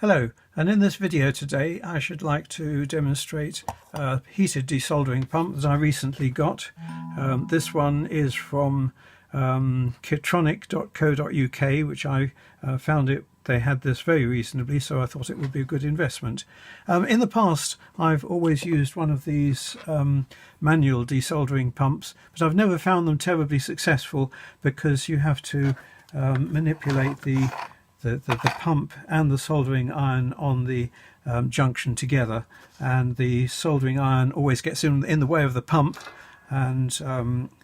Hello, and in this video today I should like to demonstrate a heated desoldering pump that I recently got. This one is from kitronic.co.uk, which I found they had this very reasonably, so I thought it would be a good investment. In the past I've always used one of these manual desoldering pumps, but I've never found them terribly successful because you have to manipulate the pump and the soldering iron on the junction together, and the soldering iron always gets in the way of the pump, and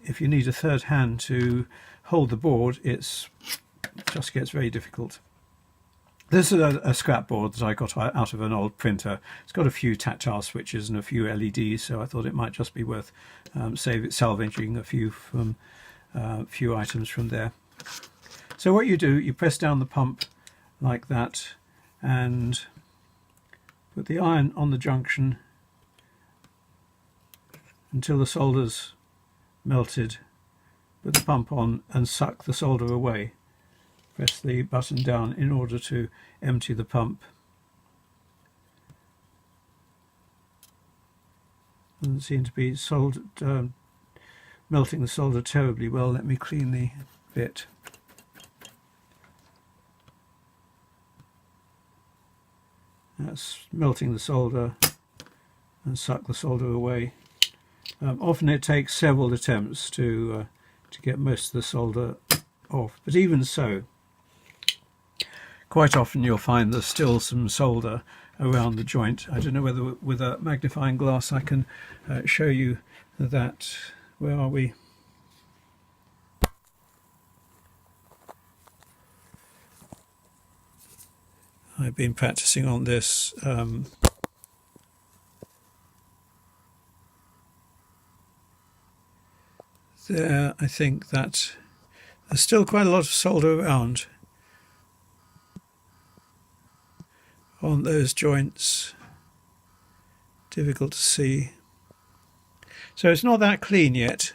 if you need a third hand to hold the board, it just gets very difficult. This is a scrap board that I got out of an old printer. It's got a few tactile switches and a few LEDs, so I thought it might just be worth salvaging a few items from there. So what you do, you press down the pump like that and put the iron on the junction until the solder's melted. Put the pump on and suck the solder away. Press the button down in order to empty the pump. Doesn't seem to be melting the solder terribly well. Let me clean the bit. That's melting the solder and suck the solder away. Often it takes several attempts to get most of the solder off, but even so, quite often you'll find there's still some solder around the joint. I don't know whether with a magnifying glass I can show you that. Where are we? I've been practicing on this there. I think that there's still quite a lot of solder around on those joints. Difficult to see. So it's not that clean yet.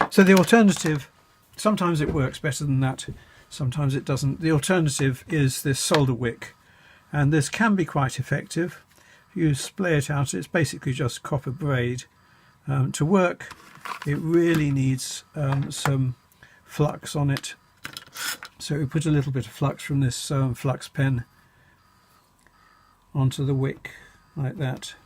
So the alternative, sometimes it works better than that. Sometimes it doesn't. The alternative is this solder wick, and this can be quite effective. If you splay it out, it's basically just copper braid. To work, it really needs some flux on it. So we put a little bit of flux from this flux pen onto the wick like that.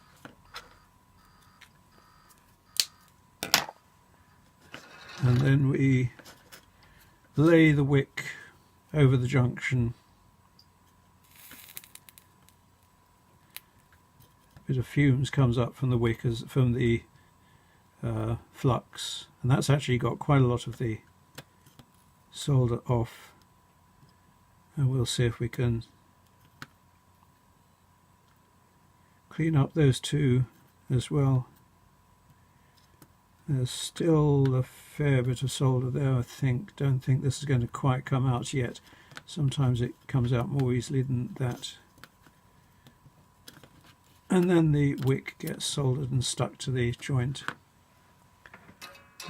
And then we lay the wick over the junction. A bit of fumes comes up from the wick from the flux, and that's actually got quite a lot of the solder off, and we'll see if we can clean up those two as well. There's still a fair bit of solder there, I think. Don't think this is going to quite come out yet. Sometimes it comes out more easily than that. And then the wick gets soldered and stuck to the joint.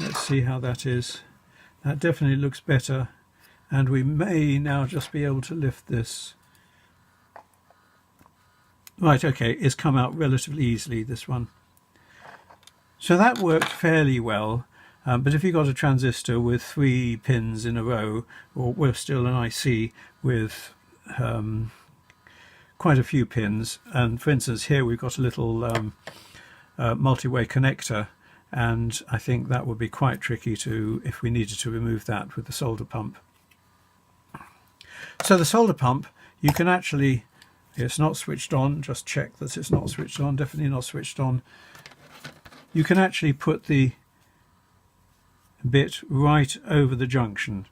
Let's see how that is. That definitely looks better, and we may now just be able to lift this. Right, okay, it's come out relatively easily, this one. So that worked fairly well, but if you've got a transistor with 3 pins in a row, or we're still an IC with quite a few pins, and for instance here we've got a little multi-way connector, and I think that would be quite tricky if we needed to remove that with the solder pump. So the solder pump, you can actually, it's not switched on, just check that it's not switched on, definitely not switched on. You can actually put the bit right over the junction,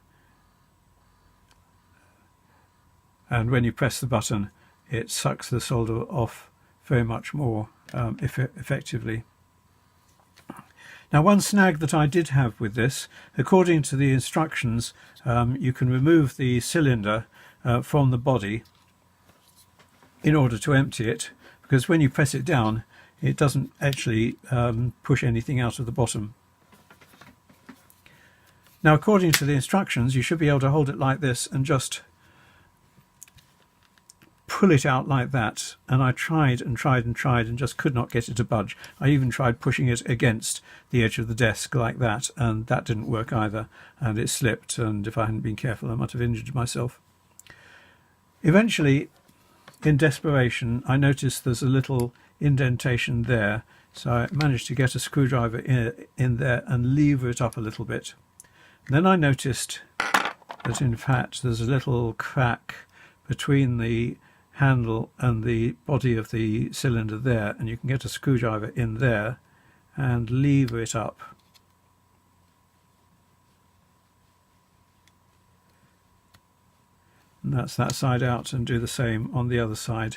and when you press the button it sucks the solder off very much more effectively. Now, one snag that I did have with this, according to the instructions, you can remove the cylinder from the body in order to empty it, because when you press it down it doesn't actually push anything out of the bottom. Now, according to the instructions, you should be able to hold it like this and just pull it out like that, and I tried and tried and tried and just could not get it to budge. I even tried pushing it against the edge of the desk like that, and that didn't work either, and it slipped, and if I hadn't been careful I might have injured myself. Eventually, in desperation, I noticed there's a little indentation there, so I managed to get a screwdriver in there and lever it up a little bit. Then I noticed that in fact there's a little crack between the handle and the body of the cylinder there, and you can get a screwdriver in there and lever it up. And that's that side out, and do the same on the other side,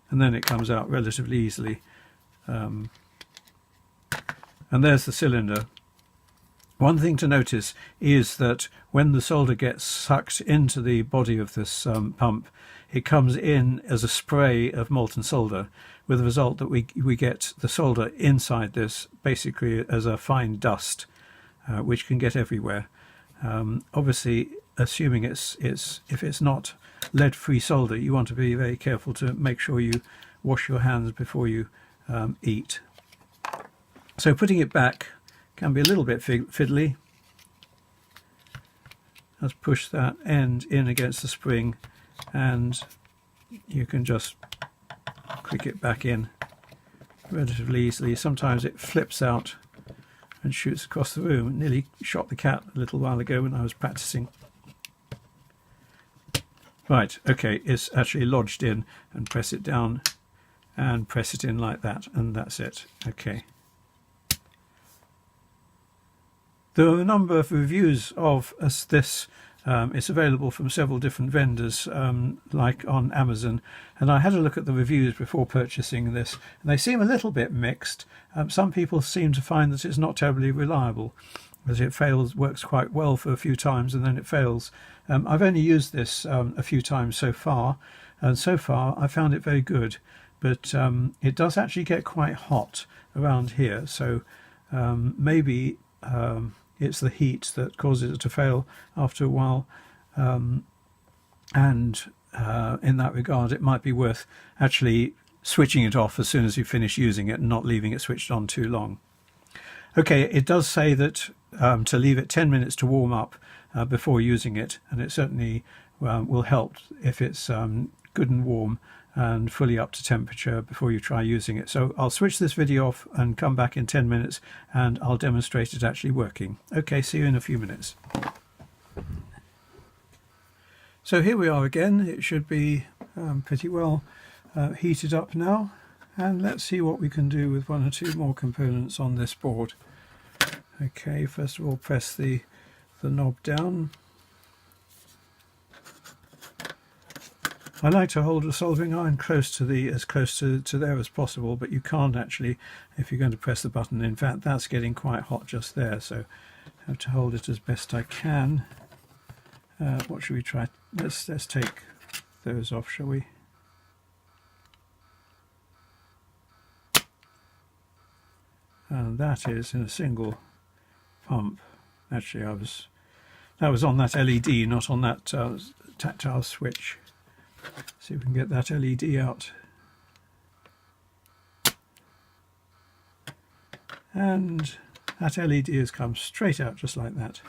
and then it comes out relatively easily. And there's the cylinder. One thing to notice is that when the solder gets sucked into the body of this pump, it comes in as a spray of molten solder, with the result that we get the solder inside this basically as a fine dust, which can get everywhere. Obviously, assuming if it's not lead-free solder, you want to be very careful to make sure you wash your hands before you eat. So putting it back can be a little bit fiddly. Let's push that end in against the spring, and you can just click it back in relatively easily. Sometimes it flips out and shoots across the room. It nearly shot the cat a little while ago when I was practicing. Right, okay, it's actually lodged in, and press it down and press it in like that, and that's it. Okay. There are a number of reviews of this. It's available from several different vendors, like on Amazon, and I had a look at the reviews before purchasing this, and they seem a little bit mixed. Some people seem to find that it's not terribly reliable, as it works quite well for a few times and then it fails. I've only used this a few times so far, and so far I found it very good, but it does actually get quite hot around here, so maybe it's the heat that causes it to fail after a while, and in that regard it might be worth actually switching it off as soon as you finish using it and not leaving it switched on too long. Okay, it does say that to leave it 10 minutes to warm up before using it, and it certainly will help if it's good and warm and fully up to temperature before you try using it. So I'll switch this video off and come back in 10 minutes and I'll demonstrate it actually working. Okay, see you in a few minutes. So here we are again. It should be pretty well heated up now, and let's see what we can do with one or two more components on this board. Okay, first of all press the knob down. I like to hold a soldering iron as close to there as possible, but you can't actually if you're going to press the button. In fact, that's getting quite hot just there, so I have to hold it as best I can. What should we try? Let's take those off, shall we? And that is in a single pump. Actually, that was on that LED, not on that tactile switch. See if we can get that LED out. And that LED has come straight out just like that.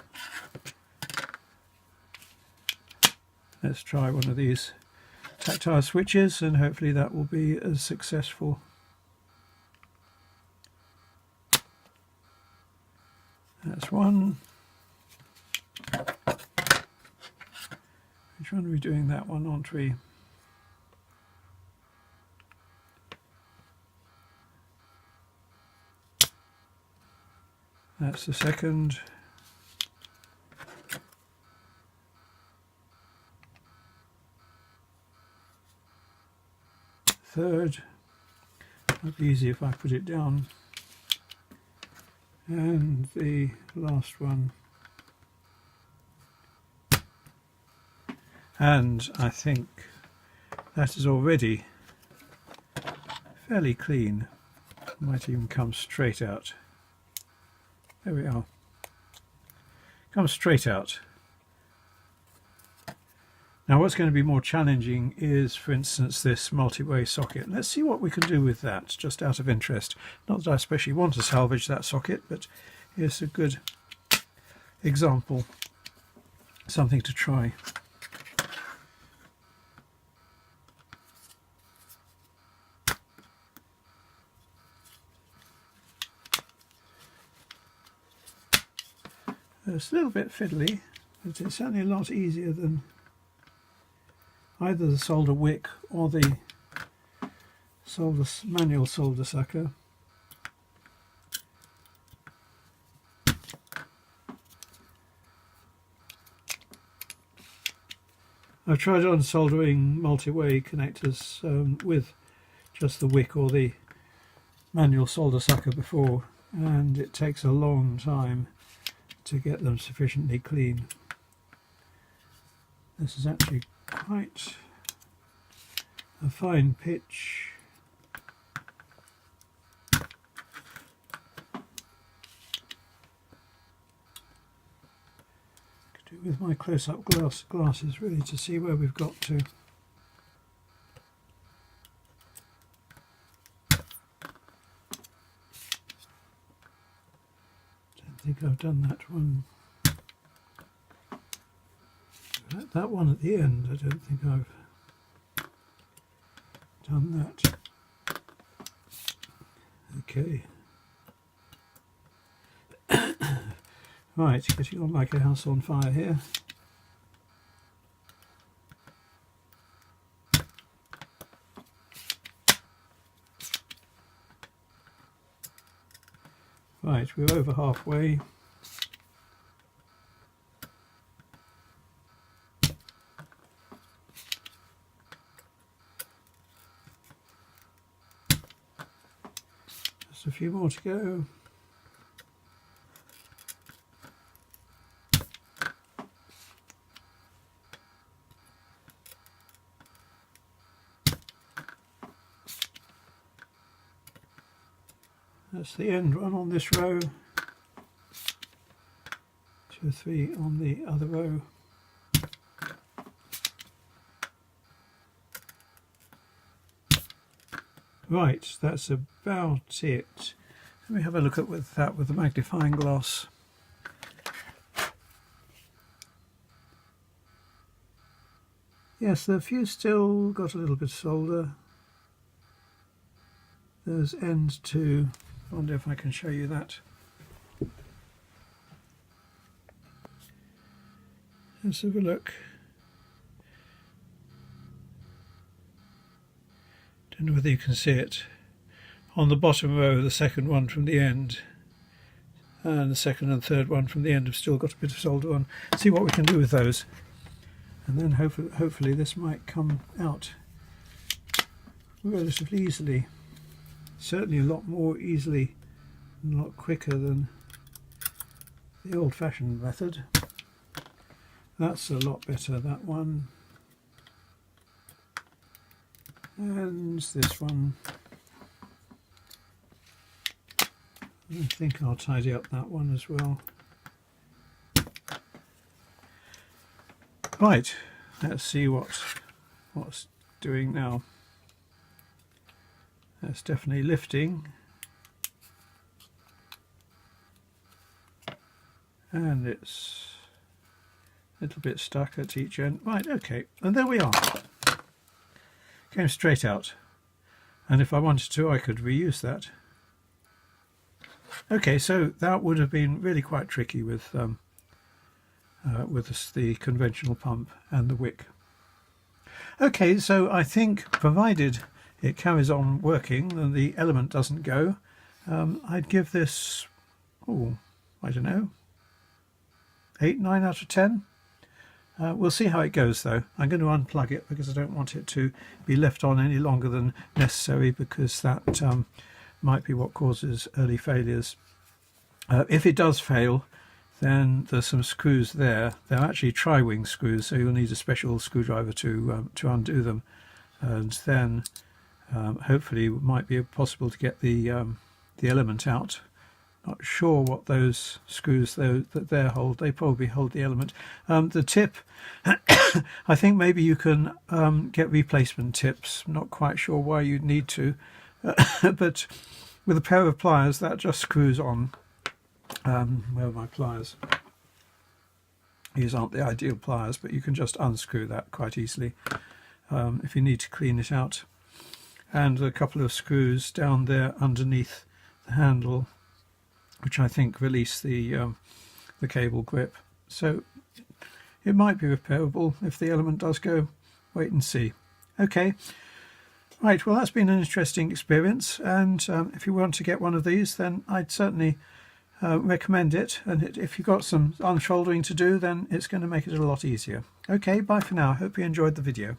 Let's try one of these tactile switches and hopefully that will be as successful. That's one. Which one are we doing that one, aren't we? That's the second. Third. Might be easy if I put it down. And the last one. And I think that is already fairly clean. Might even come straight out. There we are. Comes straight out. Now what's going to be more challenging is, for instance, this multi-way socket. Let's see what we can do with that, just out of interest. Not that I especially want to salvage that socket, but here's a good example, something to try. It's a little bit fiddly, but it's certainly a lot easier than either the solder wick or the manual solder sucker. I've tried on soldering multi-way connectors with just the wick or the manual solder sucker before, and it takes a long time to get them sufficiently clean. This is actually quite a fine pitch. Could do with my close-up glasses really to see where we've got to. Don't think I've done that one. That one at the end, I don't think I've done that. Okay. Right, getting on like a house on fire here. Right, we're over halfway. Just a few more to go. That's the end one on this row. 2 or 3 on the other row. Right, that's about it. Let me have a look at that with the magnifying glass. Yes, the fuse still got a little bit of solder. There's end 2. I wonder if I can show you that. Let's have a look. Don't know whether you can see it. On the bottom row, the second one from the end, and the second and third one from the end have still got a bit of solder on. See what we can do with those, and then hopefully this might come out relatively easily. Certainly a lot more easily and a lot quicker than the old-fashioned method. That's a lot better, that one. And this one. I think I'll tidy up that one as well. Right, let's see what's doing now. That's definitely lifting, and it's a little bit stuck at each end. Right, okay, and there we are. Came straight out, and if I wanted to I could reuse that. Okay, so that would have been really quite tricky with the conventional pump and the wick. Okay, so I think provided it carries on working and the element doesn't go, I'd give this, oh, I don't know, 8, 9 out of 10. We'll see how it goes though. I'm going to unplug it because I don't want it to be left on any longer than necessary, because that might be what causes early failures. If it does fail, then there's some screws there. They're actually tri-wing screws, so you'll need a special screwdriver to undo them, and then hopefully it might be possible to get the element out Not sure what those screws that they hold. They probably hold the element. The tip, I think maybe you can get replacement tips. Not quite sure why you'd need to, but with a pair of pliers that just screws on. Where are my pliers? These aren't the ideal pliers, but you can just unscrew that quite easily if you need to clean it out. And a couple of screws down there underneath the handle, which I think release the cable grip. So it might be repairable if the element does go. Wait and see. Okay, right, well that's been an interesting experience, and if you want to get one of these, then I'd certainly recommend it, and if you've got some unshouldering to do, then it's going to make it a lot easier. Okay, bye for now. I hope you enjoyed the video.